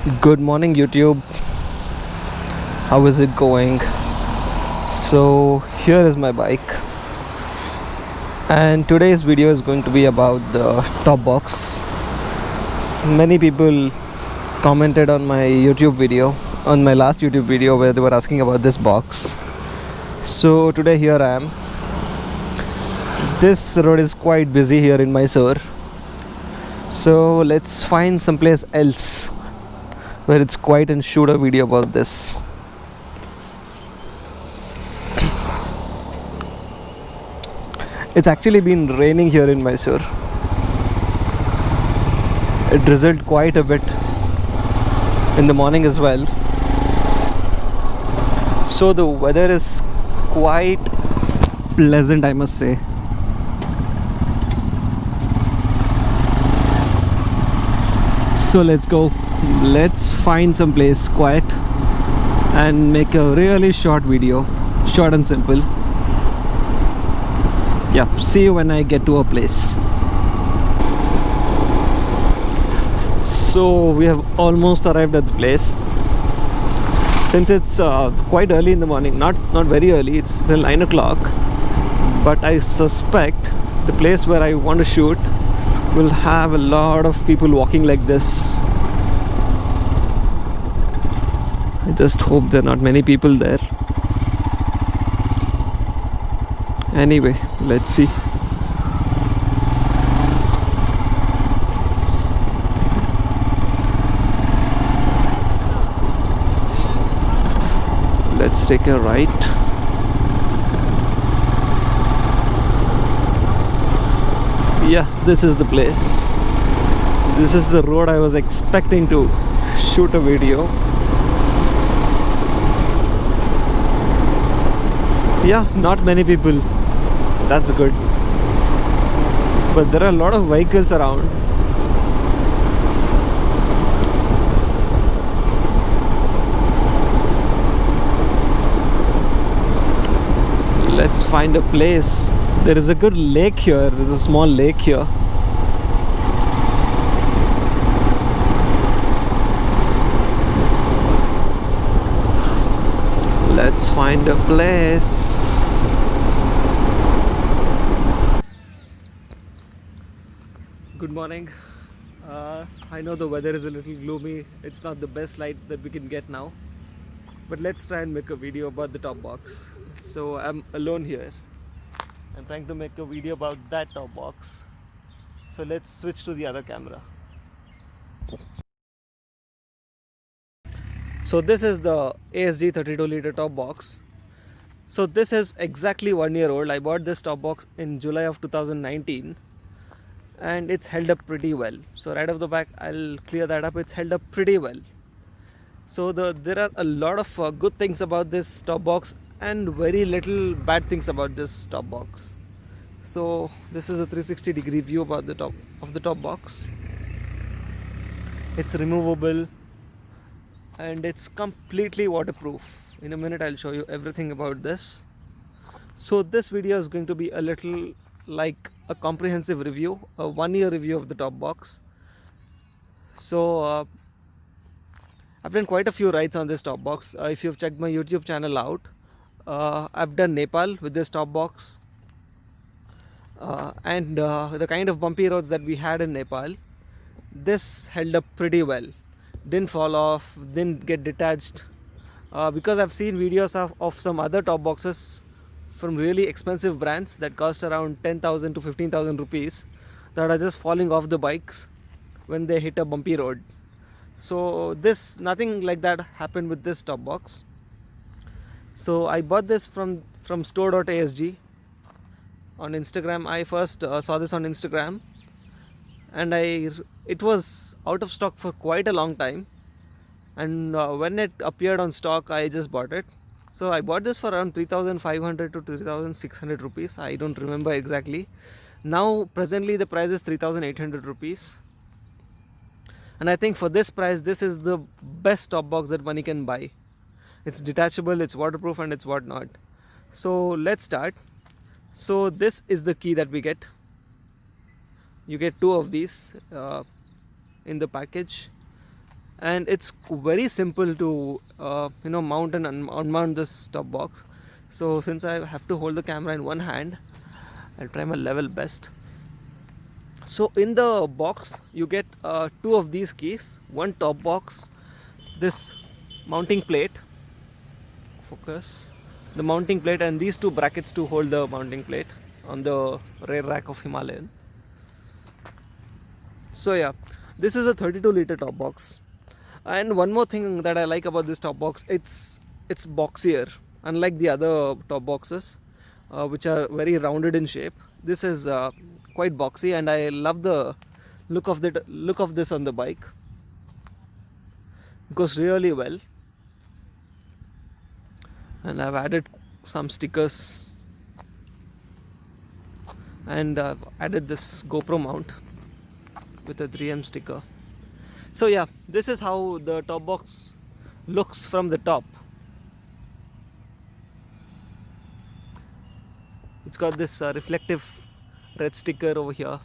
Good morning, YouTube. How is it going? So, here is my bike, and today's video is going to be about the top box. Many people commented on my YouTube video, on my last YouTube video, where they were asking about this box. So, today here I am. This road is quite busy here in Mysore, so let's find someplace else where it's quiet and shoot a video about this. It's actually been raining here in Mysore. It drizzled quite a bit in the morning as well. So the weather is quite pleasant, I must say. So let's go. Let's find some place quiet and make a really short video, short and simple. Yeah, see you when I get to a place. So we have almost arrived at the place. Since it's quite early in the morning, not very early, it's still 9 o'clock, but I suspect the place where I want to shoot will have a lot of people walking like this. I just hope there are not many people there. Anyway, let's see. Let's take a right. Yeah, this is the place. This is the road I was expecting to shoot a video. Yeah, not many people. That's good. But there are a lot of vehicles around. Let's find a place. There is a good lake here. There's a small lake here. Let's find a place. Good morning. I know the weather is a little gloomy. It's not the best light that we can get now. But let's try and make a video about the top box. So I'm alone here. I'm trying to make a video about that top box. So let's switch to the other camera. So this is the ASG 32 liter top box. So this is exactly 1 year old. I bought this top box in July of 2019 and it's held up pretty well. So right off the back, I'll clear that up. It's held up pretty well. So there are a lot of good things about this top box and very little bad things about this top box. So this is a 360-degree view about the top of the top box. It's removable and it's completely waterproof. In a minute I'll show you everything about this. So this video is going to be a little like a comprehensive review, a 1 year review of the top box. So I've done quite a few rides on this top box. If you've checked my YouTube channel out, I've done Nepal with this top box, and the kind of bumpy roads that we had in Nepal, this held up pretty well. Didn't fall off, didn't get detached, because I've seen videos of some other top boxes from really expensive brands that cost around 10,000 to 15,000 rupees that are just falling off the bikes when they hit a bumpy road. So nothing like that happened with this top box. So I bought this from store.asg on Instagram. I first saw this on Instagram, and it was out of stock for quite a long time, and when it appeared on stock, I just bought it. So I bought this for around 3,500 to 3,600 rupees. I don't remember exactly. Now presently the price is 3,800 rupees. And I think for this price, this is the best top box that money can buy. It's detachable, it's waterproof, and it's whatnot. So let's start. So this is the key that we get. You get two of these in the package, and it's very simple to mount and unmount this top box. So since I have to hold the camera in one hand, I'll try my level best. So in the box you get two of these keys, one top box, this mounting plate, focus, the mounting plate, and these two brackets to hold the mounting plate on the rear rack of Himalayan. So yeah, this is a 32-liter top box. And one more thing that I like about this top box, it's boxier. Unlike the other top boxes, which are very rounded in shape, this is quite boxy, and I love the look of this on the bike. It goes really well, and I've added some stickers, and I've added this GoPro mount with a 3M sticker. So yeah, this is how the top box looks from the top. It's got this reflective red sticker over here,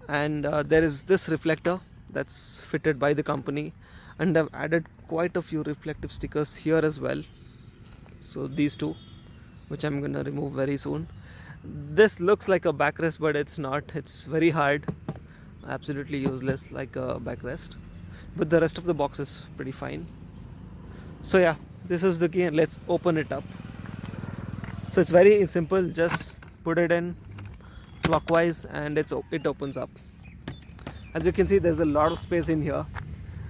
and there is this reflector that's fitted by the company, and I've added quite a few reflective stickers here as well. So these two, which I'm gonna remove very soon. This looks like a backrest, but it's not. It's very hard, absolutely useless like a backrest, but the rest of the box is pretty fine. So yeah, this is the key, and let's open it up. So it's very simple, just put it in clockwise and it opens up. As you can see, there's a lot of space in here.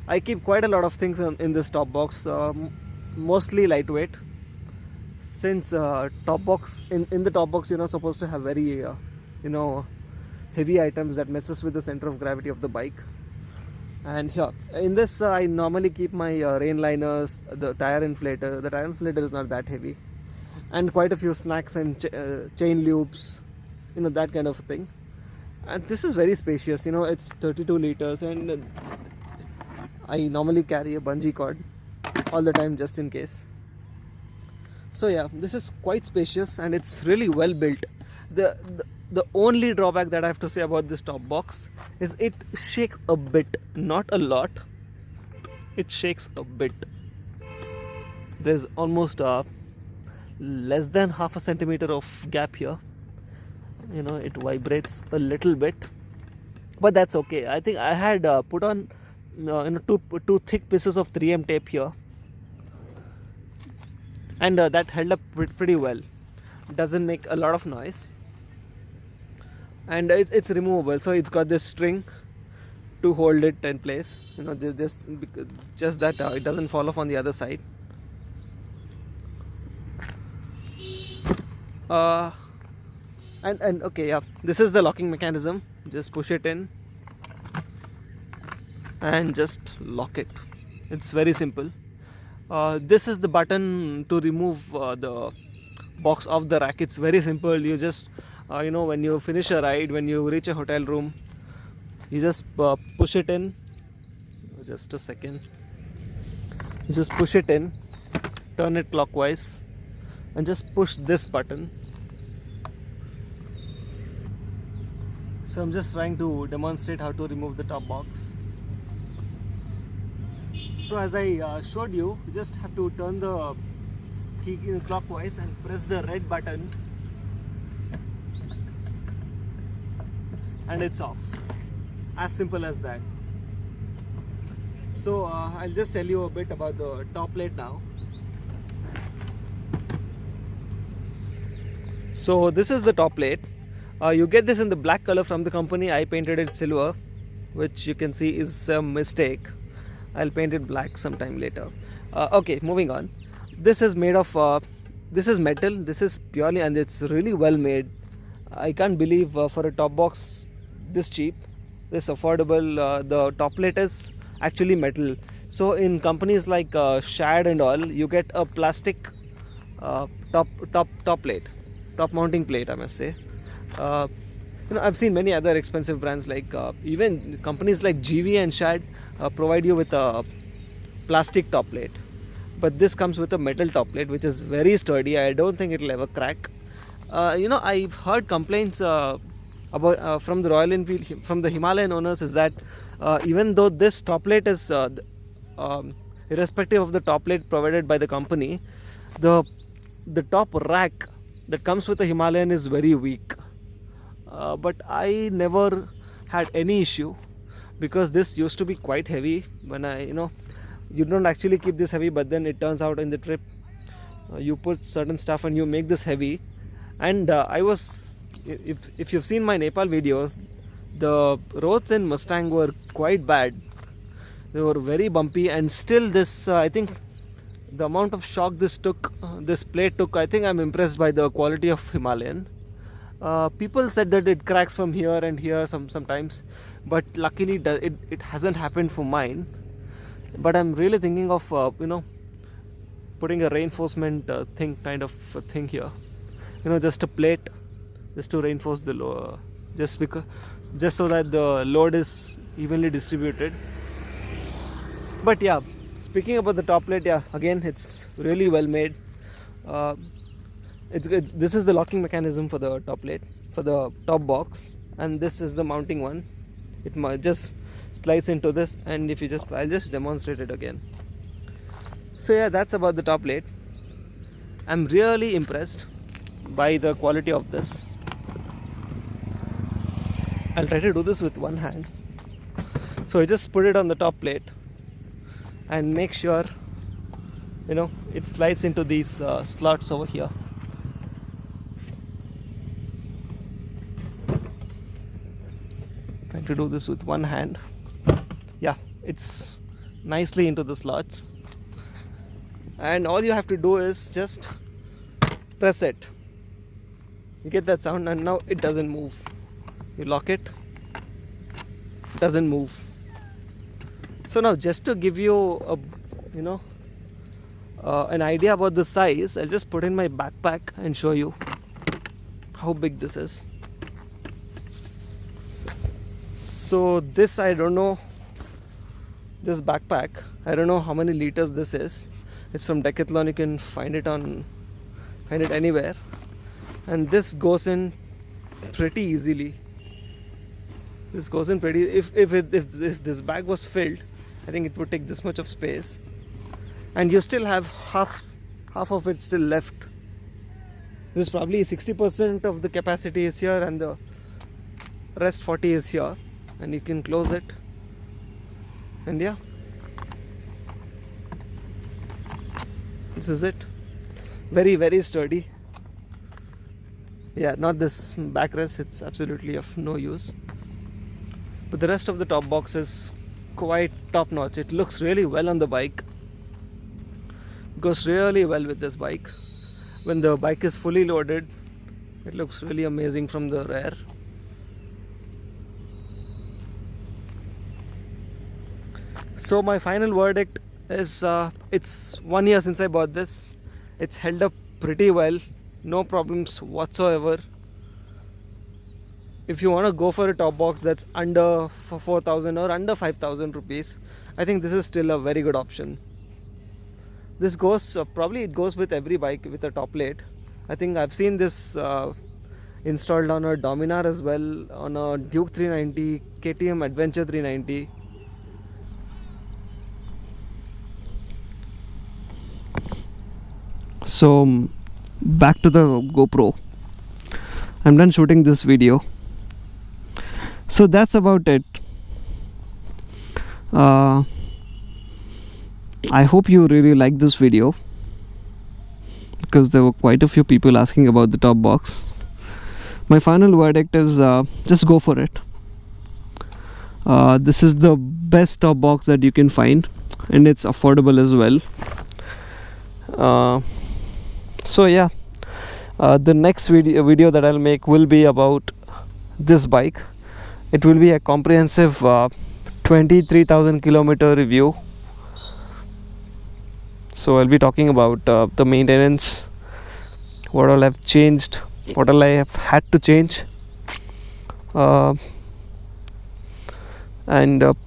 I keep quite a lot of things in this top box, mostly lightweight, since top box in the top box you're not supposed to have very heavy items that messes with the center of gravity of the bike. And here in this I normally keep my rain liners, the tire inflator. The tire inflator is not that heavy, and quite a few snacks and chain loops, that kind of thing. And this is very spacious, it's 32 liters, and I normally carry a bungee cord all the time just in case. So yeah, this is quite spacious and it's really well built. The only drawback that I have to say about this top box is it shakes a bit, not a lot. It shakes a bit. There's almost less than half a centimeter of gap here. It vibrates a little bit, but that's okay. I think I had put on two thick pieces of 3M tape here, and that held up pretty well. It doesn't make a lot of noise, and it's removable, so it's got this string to hold it in place, just that it doesn't fall off on the other side. And okay, yeah, this is the locking mechanism. Just push it in and just lock it. It's very simple. This is the button to remove the box off the rack. It's very simple. You just when you finish a ride, when you reach a hotel room, you just push it in. Just a second. You just push it in, turn it clockwise, and just push this button. So I'm just trying to demonstrate how to remove the top box. So as I showed you, you just have to turn the key clockwise and press the red button, and it's off. As simple as that. So I'll just tell you a bit about the top plate now. So this is the top plate. You get this in the black color from the company. I painted it silver, which you can see is a mistake. I'll paint it black sometime later. Okay, moving on. This is made of this is metal. This is purely, and it's really well made. I can't believe for a top box this cheap, this affordable, the top plate is actually metal. So in companies like Shad and all, you get a plastic top plate, top mounting plate, I must say. I've seen many other expensive brands like even companies like GV and Shad provide you with a plastic top plate, but this comes with a metal top plate which is very sturdy. I don't think it'll ever crack. I've heard complaints about from the Royal Enfield, from the Himalayan owners, is that even though this top plate is irrespective of the top plate provided by the company, the top rack that comes with the Himalayan is very weak. But I never had any issue, because this used to be quite heavy when you don't actually keep this heavy, but then it turns out in the trip you put certain stuff and you make this heavy. And if you've seen my Nepal videos, the roads in Mustang were quite bad. They were very bumpy, and still this I think the amount of shock this plate took, I think I'm impressed by the quality of Himalayan. People said that it cracks from here and here sometimes, but luckily it hasn't happened for mine. But I'm really thinking of putting a reinforcement thing here, just a plate, just to reinforce the load, just so that the load is evenly distributed. But yeah, speaking about the top plate, yeah, again, it's really well made. This is the locking mechanism for the top plate, for the top box, and this is the mounting one. It just slides into this, and if you I'll just demonstrate it again. So yeah, that's about the top plate. I'm really impressed by the quality of this. I'll try to do this with one hand. So I just put it on the top plate and make sure it slides into these slots over here. Trying to do this with one hand. Yeah, it's nicely into the slots, and all you have to do is just press it. You get that sound, and now it doesn't move. You lock it, doesn't move. So now, just to give you an idea about the size, I'll just put in my backpack and show you how big this is. So this, I don't know, this backpack, I don't know how many liters this is. It's from Decathlon. You can find it anywhere, and this goes in pretty easily. This goes in pretty. If this bag was filled, I think it would take this much of space, and you still have half of it still left. This is probably 60% of the capacity is here, and the rest 40 is here, and you can close it. And yeah, this is it. Very, very sturdy. Yeah, not this backrest, it's absolutely of no use. But the rest of the top box is quite top notch. It looks really well on the bike. Goes really well with this bike. When the bike is fully loaded, it looks really amazing from the rear. So my final verdict is it's 1 year since I bought this. It's held up pretty well, no problems whatsoever. If you want to go for a top box that's under 4,000 or under 5,000 rupees, I think this is still a very good option. This goes probably it goes with every bike with a top plate. I think I've seen this installed on a Dominar as well, on a Duke 390, KTM Adventure 390. So back to the GoPro. I'm done shooting this video. So that's about it. I hope you really liked this video, because there were quite a few people asking about the top box. My final verdict is just go for it. This is the best top box that you can find, and it's affordable as well. So yeah, the next video that I'll make will be about this bike. It will be a comprehensive 23,000 kilometer review. So I'll be talking about the maintenance, what all I've changed, what all I have had to change, and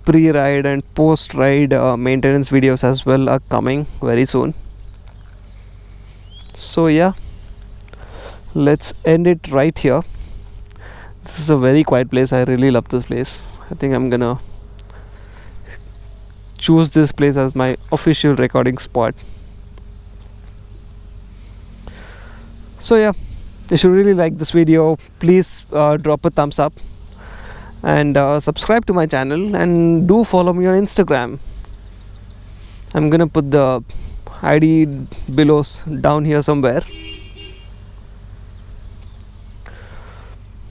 pre-ride and post-ride maintenance videos as well are coming very soon. So yeah, let's end it right here. This This is a very quiet place. I really love this place. I think I'm gonna choose this place as my official recording spot. So yeah, if you really like this video, please drop a thumbs up and subscribe to my channel, and do follow me on Instagram. I'm gonna put the ID below down here somewhere.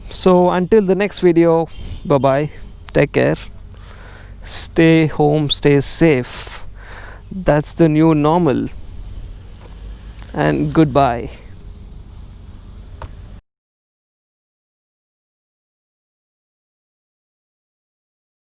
So until the next video, bye bye, take care, stay home, stay safe. That's the new normal, and goodbye.